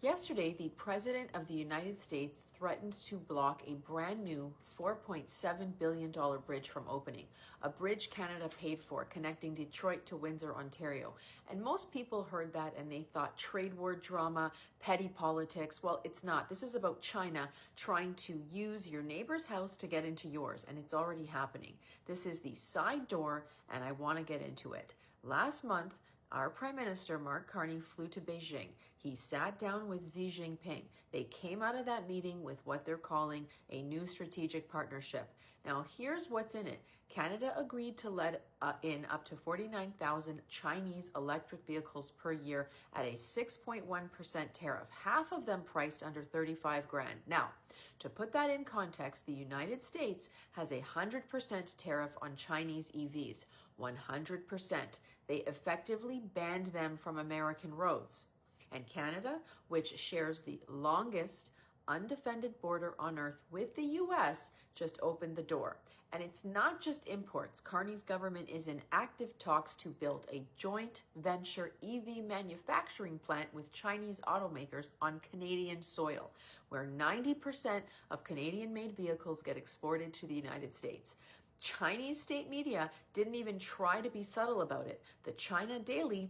Yesterday, the President of the United States threatened to block a brand new $4.7 billion bridge from opening, a bridge Canada paid for connecting Detroit to Windsor, Ontario. And most people heard that and they thought trade war drama, petty politics. Well, it's not. This is about China trying to use your neighbor's house to get into yours, and it's already happening. This is the side door, and I want to get into it. Last month, our Prime Minister, Mark Carney, flew to Beijing. He sat down with Xi Jinping. They came out of that meeting with what they're calling a new strategic partnership. Now, here's what's in it. Canada agreed to let in up to 49,000 Chinese electric vehicles per year at a 6.1% tariff, half of them priced under 35 grand. Now, to put that in context, the United States has a 100% tariff on Chinese EVs, 100%. They effectively banned them from American roads. And Canada, which shares the longest undefended border on earth with the US, just opened the door. And it's not just imports. Carney's government is in active talks to build a joint venture EV manufacturing plant with Chinese automakers on Canadian soil, where 90% of Canadian-made vehicles get exported to the United States. Chinese state media didn't even try to be subtle about it. The China Daily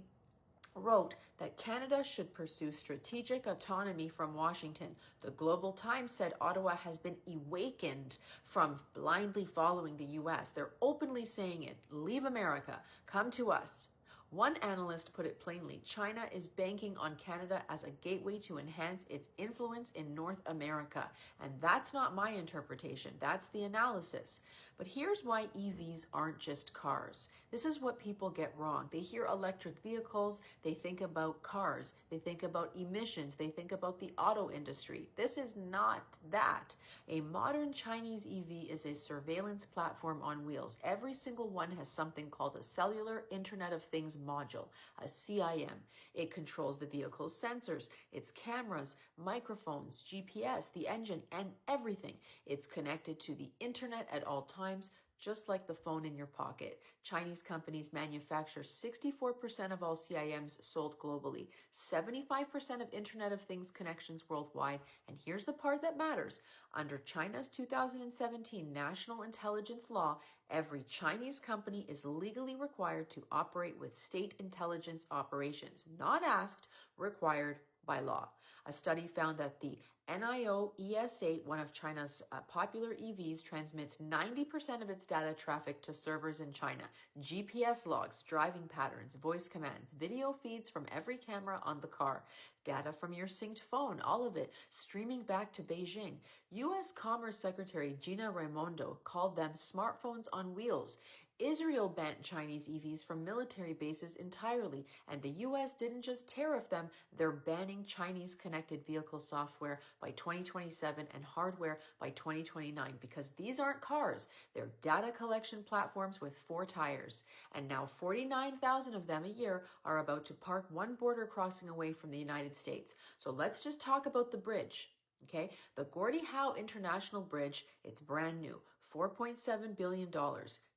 wrote that Canada should pursue strategic autonomy from Washington. The Global Times said Ottawa has been awakened from blindly following the US. They're openly saying it. Leave America. Come to us. One analyst put it plainly, China is banking on Canada as a gateway to enhance its influence in North America. And that's not my interpretation. That's the analysis. But here's why EVs aren't just cars. This is what people get wrong. They hear electric vehicles, they think about cars, they think about emissions, they think about the auto industry. This is not that. A modern Chinese EV is a surveillance platform on wheels. Every single one has something called a cellular Internet of Things module, a CIM. It controls the vehicle's sensors, its cameras, microphones, GPS, the engine, and everything. It's connected to the internet at all times, just like the phone in your pocket. Chinese companies manufacture 64% of all CIMs sold globally, 75% of Internet of Things connections worldwide, and here's the part that matters. Under China's 2017 National Intelligence Law, every Chinese company is legally required to operate with state intelligence operations, not asked, required by law. A study found that the NIO ES8, one of China's popular EVs, transmits 90% of its data traffic to servers in China. GPS logs, driving patterns, voice commands, video feeds from every camera on the car, data from your synced phone, all of it streaming back to Beijing. U.S. Commerce Secretary Gina Raimondo called them smartphones on wheels. Israel banned Chinese EVs from military bases entirely, and the U.S. didn't just tariff them, they're banning Chinese connected vehicle software by 2027 and hardware by 2029 because these aren't cars, they're data collection platforms with 4 tires. And now 49,000 of them a year are about to park one border crossing away from the United States. So let's just talk about the bridge. Okay, the Gordie Howe International Bridge, it's brand new, $4.7 billion.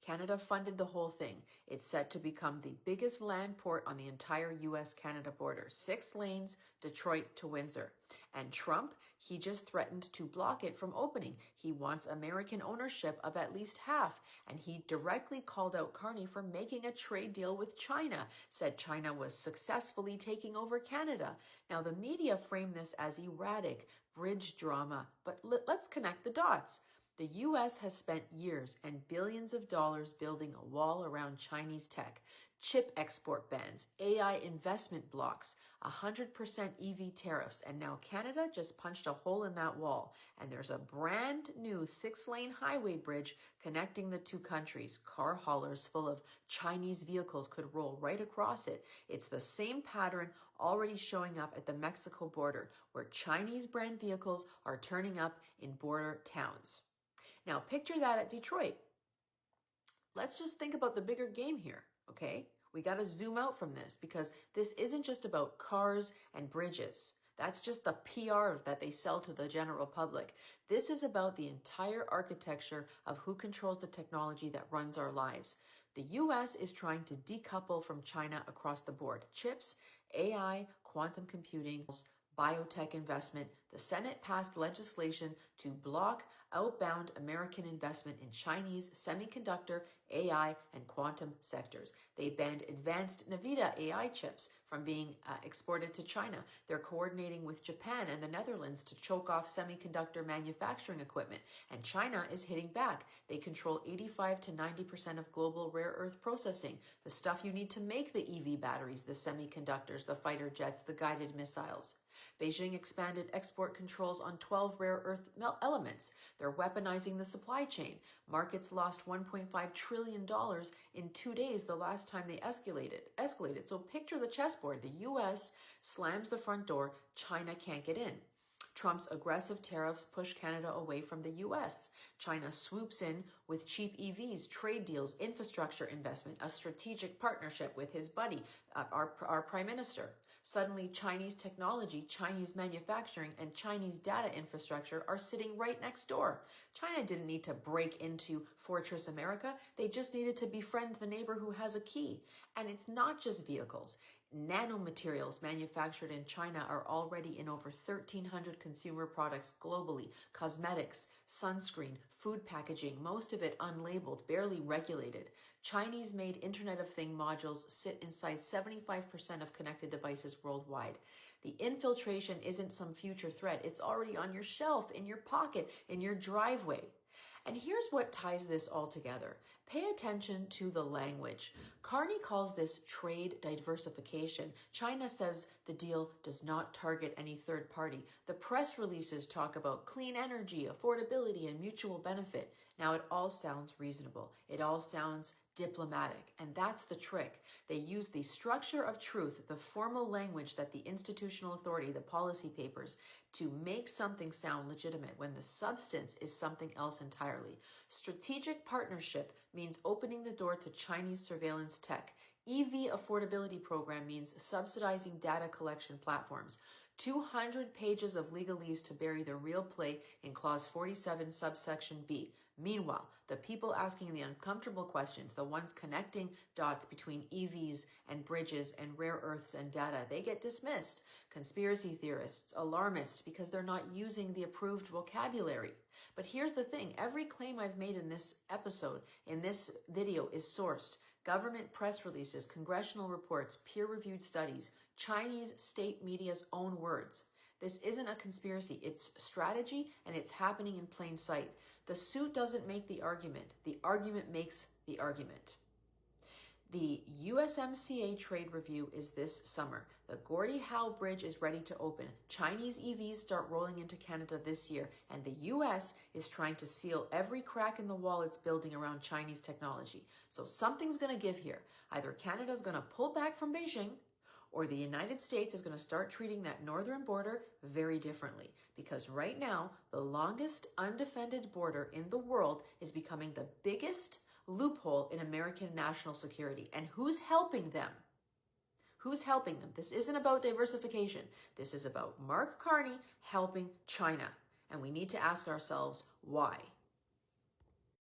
Canada funded the whole thing. It's set to become the biggest land port on the entire US-Canada border. 6 lanes, Detroit to Windsor. And Trump, he just threatened to block it from opening. He wants American ownership of at least half. And he directly called out Carney for making a trade deal with China, said China was successfully taking over Canada. Now, the media framed this as erratic bridge drama, but let's connect the dots. The U.S. has spent years and billions of dollars building a wall around Chinese tech, chip export bans, AI investment blocks, 100% EV tariffs, and now Canada just punched a hole in that wall. And there's a brand new 6-lane highway bridge connecting the two countries. Car haulers full of Chinese vehicles could roll right across it. It's the same pattern already showing up at the Mexico border, where Chinese brand vehicles are turning up in border towns. Now, picture that at Detroit. Let's just think about the bigger game here, okay? We got to zoom out from this because this isn't just about cars and bridges. That's just the PR that they sell to the general public. This is about the entire architecture of who controls the technology that runs our lives. The US is trying to decouple from China across the board. Chips, AI, quantum computing, biotech investment, the Senate passed legislation to block outbound American investment in Chinese semiconductor, AI, and quantum sectors. They banned advanced NVIDIA AI chips from being exported to China. They're coordinating with Japan and the Netherlands to choke off semiconductor manufacturing equipment. And China is hitting back. They control 85 to 90% of global rare earth processing, the stuff you need to make the EV batteries, the semiconductors, the fighter jets, the guided missiles. Beijing expanded export controls on 12 rare earth elements. They're weaponizing the supply chain. Markets lost $1.5 trillion in 2 days the last time they escalated. So picture the chessboard. The U.S. slams the front door. China can't get in. Trump's aggressive tariffs push Canada away from the U.S. China swoops in with cheap EVs, trade deals, infrastructure investment, a strategic partnership with his buddy, our Prime Minister. Suddenly, Chinese technology, Chinese manufacturing, and Chinese data infrastructure are sitting right next door. China didn't need to break into Fortress America. They just needed to befriend the neighbor who has a key. And it's not just vehicles. Nanomaterials manufactured in China are already in over 1,300 consumer products globally. Cosmetics, sunscreen, food packaging, most of it unlabeled, barely regulated. Chinese-made Internet of Things modules sit inside 75% of connected devices worldwide. The infiltration isn't some future threat. It's already on your shelf, in your pocket, in your driveway. And here's what ties this all together. Pay attention to the language. Carney calls this trade diversification. China says the deal does not target any third party. The press releases talk about clean energy, affordability, and mutual benefit. Now, it all sounds reasonable. It all sounds diplomatic. And that's the trick. They use the structure of truth, the formal language that the institutional authority, the policy papers, to make something sound legitimate when the substance is something else entirely. Strategic partnership means opening the door to Chinese surveillance tech. EV affordability program means subsidizing data collection platforms. 200 pages of legalese to bury the real play in Clause 47, subsection B. Meanwhile, the people asking the uncomfortable questions, the ones connecting dots between EVs and bridges and rare earths and data, they get dismissed. Conspiracy theorists, alarmists, because they're not using the approved vocabulary. But here's the thing. Every claim I've made in this episode, in this video, is sourced. Government press releases, congressional reports, peer-reviewed studies, Chinese state media's own words. This isn't a conspiracy. It's strategy, and it's happening in plain sight. The suit doesn't make the argument. The argument makes the argument. The USMCA trade review is this summer. The Gordie Howe Bridge is ready to open. Chinese EVs start rolling into Canada this year, and the US is trying to seal every crack in the wall it's building around Chinese technology. So something's going to give here. Either Canada's going to pull back from Beijing, or the United States is going to start treating that northern border very differently. Because right now, the longest undefended border in the world is becoming the biggest loophole in American national security. And who's helping them? Who's helping them? This isn't about diversification. This is about Mark Carney helping China. And we need to ask ourselves why.